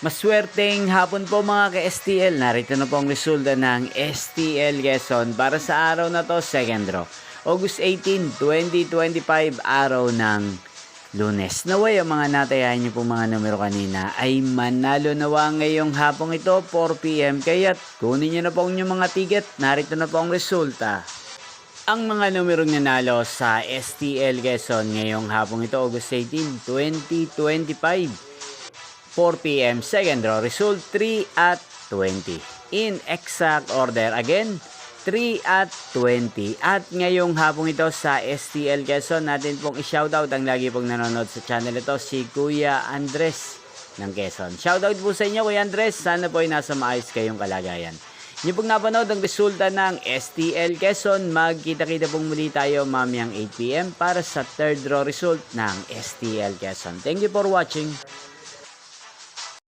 Maswerteng hapon po mga ka-STL. Narito na po ang resulta ng STL Quezon para sa araw na to, second draw. August 18, 2025, araw ng Lunes. Naway ang mga natayahan niyo po mga numero kanina ay manalo nawa ngayong hapong ito, 4 PM. Kaya't kunin niyo na po ang inyong mga ticket. Narito na po ang resulta. Ang mga numerong nanalo sa STL Quezon ngayong hapong ito, August 18, 2025. 4 PM, second draw, result 3 at 20. In exact order, again, 3 at 20. At ngayong hapong ito sa STL Quezon, natin pong i-shoutout ang lagi pong nanonood sa channel ito, si Kuya Andres ng Quezon. Shoutout po sa inyo, Kuya Andres. Sana po ay nasa maayos kayong kalagayan. Niyo pong napanood ang resulta ng STL Quezon. Magkita-kita pong muli tayo mamayang 8 PM para sa third draw result ng STL Quezon. Thank you for watching.